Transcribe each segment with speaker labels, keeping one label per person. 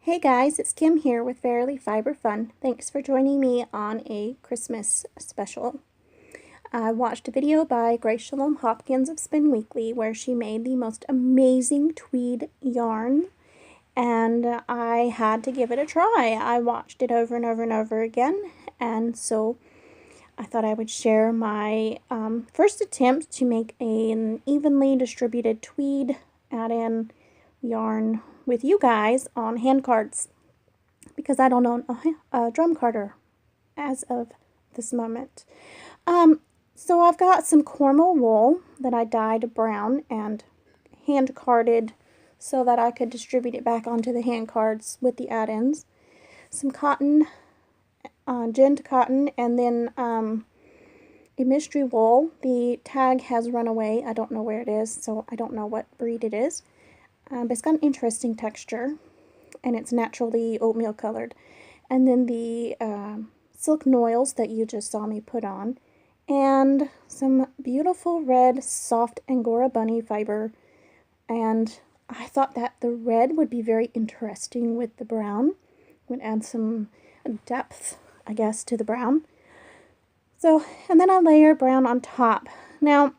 Speaker 1: Hey guys, it's Kim here with Verily Fiber Fun. Thanks for joining me on a Christmas special. I watched a video by Grace Shalom Hopkins of Spin Weekly where she made the most amazing tweed yarn, and I had to give it a try. I watched it over and over and over again, and so I thought I would share my first attempt to make an evenly distributed tweed add-in yarn with you guys on hand cards, because I don't own a drum carder as of this moment. So I've got some Cormo wool that I dyed brown and hand carded so that I could distribute it back onto the hand cards with the add-ins. Some cotton, ginned cotton, and then a mystery wool. The tag has run away. I don't know where it is, so I don't know what breed it is. But it's got an interesting texture, and it's naturally oatmeal colored. And then the silk noils that you just saw me put on, and some beautiful red soft angora bunny fiber. And I thought that the red would be very interesting with the brown, would add some depth, I guess, to the brown. So, and then I layer brown on top. Now,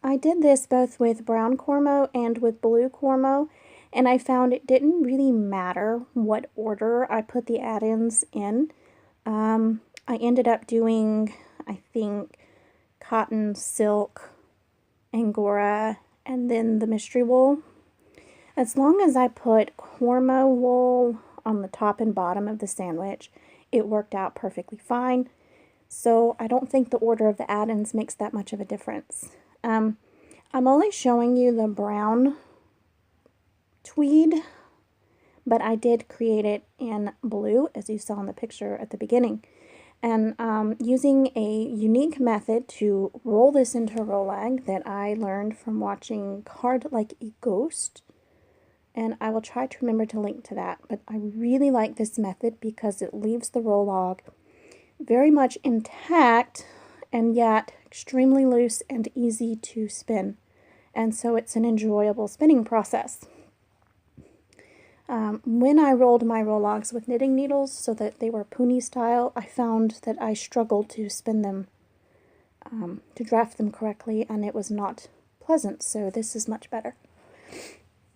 Speaker 1: I did this both with brown Cormo and with blue Cormo, and I found it didn't really matter what order I put the add-ins in. I ended up doing, I think, cotton, silk, angora, and then the mystery wool. As long as I put Cormo wool on the top and bottom of the sandwich, it worked out perfectly fine. So I don't think the order of the add-ins makes that much of a difference. I'm only showing you the brown tweed, but I did create it in blue, as you saw in the picture at the beginning. And using a unique method to roll this into a roll-ag that I learned from watching Card Like a Ghost. And I will try to remember to link to that. But I really like this method because it leaves the roll-ag very much intact and yet extremely loose and easy to spin. And so it's an enjoyable spinning process. When I rolled my roll-logs with knitting needles so that they were pony style, I found that I struggled to spin them, to draft them correctly, and it was not pleasant, so this is much better.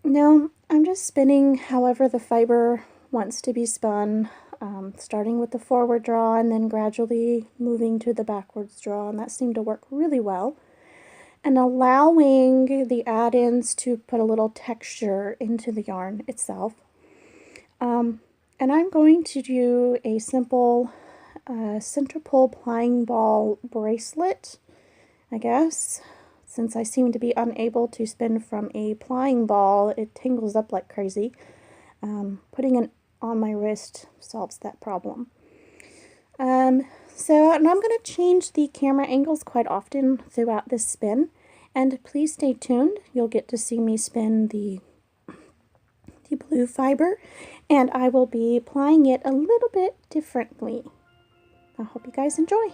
Speaker 1: Now, I'm just spinning however the fiber wants to be spun, starting with the forward draw and then gradually moving to the backwards draw, and that seemed to work really well. And allowing the add-ins to put a little texture into the yarn itself. And I'm going to do a simple center pull plying ball bracelet, I guess. Since I seem to be unable to spin from a plying ball, it tangles up like crazy. Putting it on my wrist solves that problem. And I'm going to change the camera angles quite often throughout this spin, and please stay tuned. You'll get to see me spin the blue fiber, and I will be applying it a little bit differently. I hope you guys enjoy.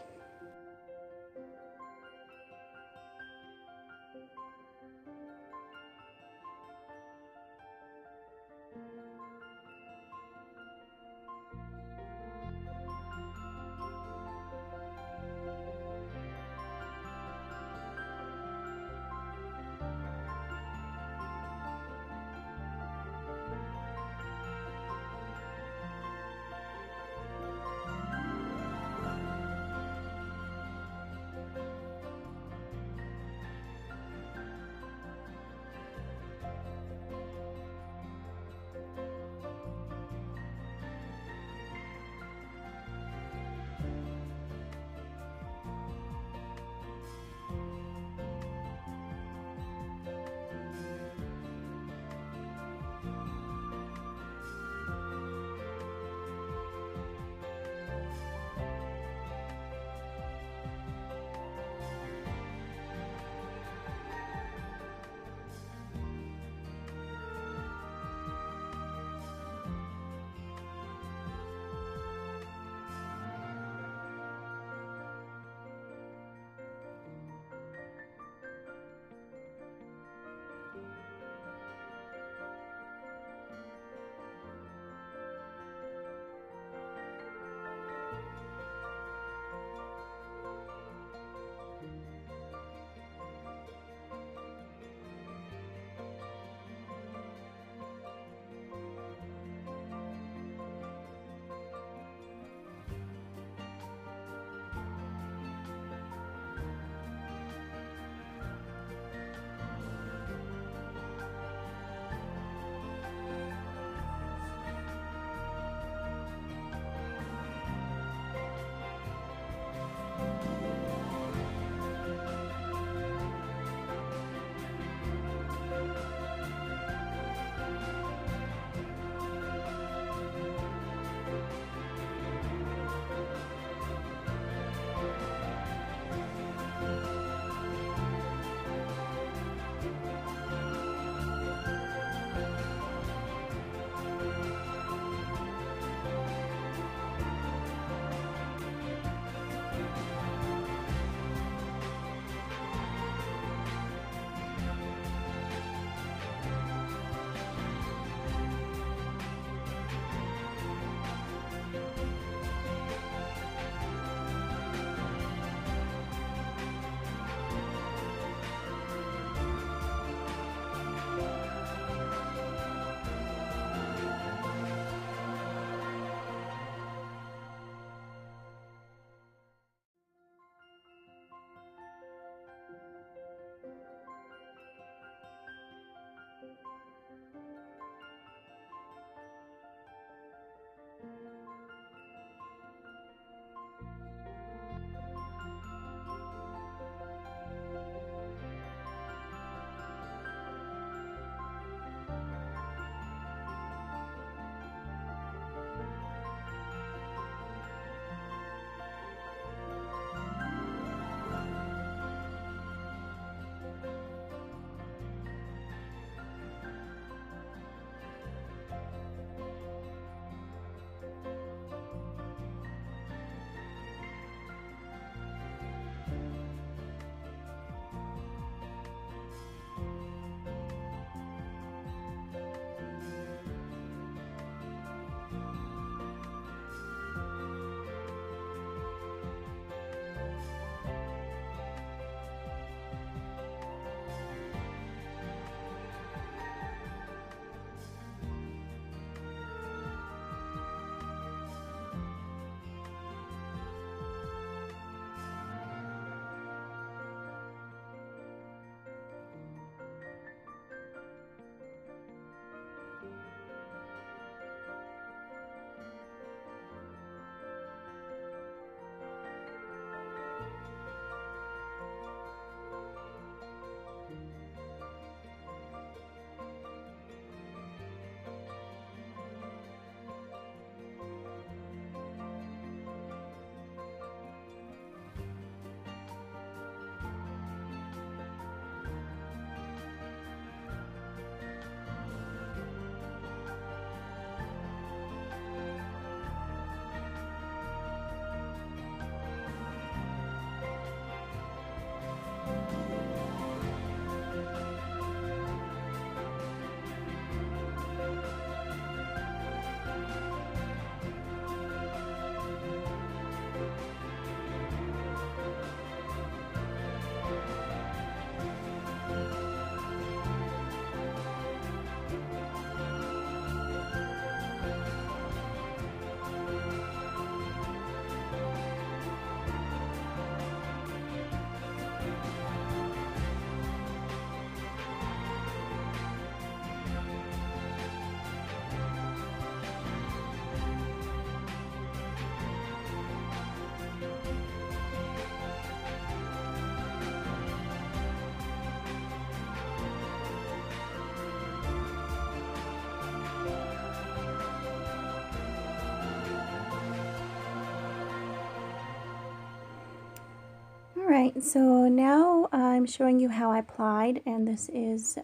Speaker 1: Alright, so now I'm showing you how I plied, and this is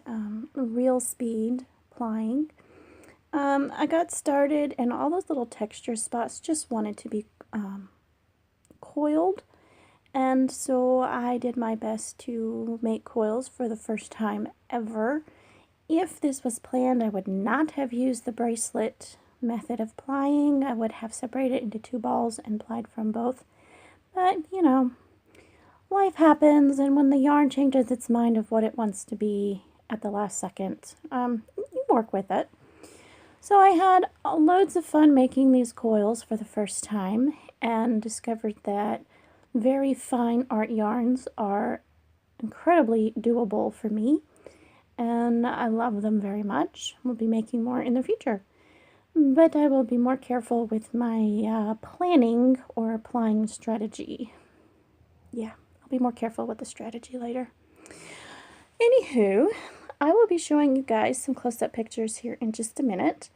Speaker 1: real speed plying. I got started and all those little texture spots just wanted to be coiled, and so I did my best to make coils for the first time ever. If this was planned, I would not have used the bracelet method of plying. I would have separated into two balls and plied from both, but you know, life happens, and when the yarn changes its mind of what it wants to be at the last second, you work with it. So I had loads of fun making these coils for the first time and discovered that very fine art yarns are incredibly doable for me, and I love them very much. We'll be making more in the future, but I will be more careful with my planning or applying strategy. Yeah, I'll be more careful with the strategy later. Anywho, I will be showing you guys some close-up pictures here in just a minute.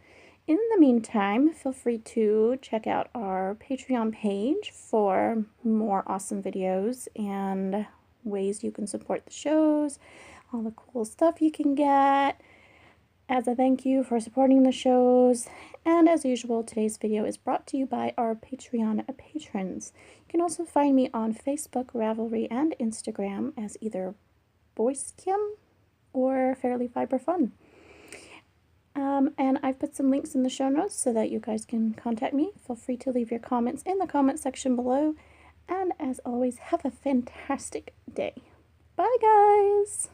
Speaker 1: In the meantime, feel free to check out our Patreon page for more awesome videos and ways you can support the shows, all the cool stuff you can get as a thank you for supporting the shows. And as usual, today's video is brought to you by our Patreon patrons. You can also find me on Facebook, Ravelry, and Instagram as either Voice Kim or Fairly Fiber Fun. And I've put some links in the show notes so that you guys can contact me. Feel free to leave your comments in the comment section below. And as always, have a fantastic day. Bye, guys!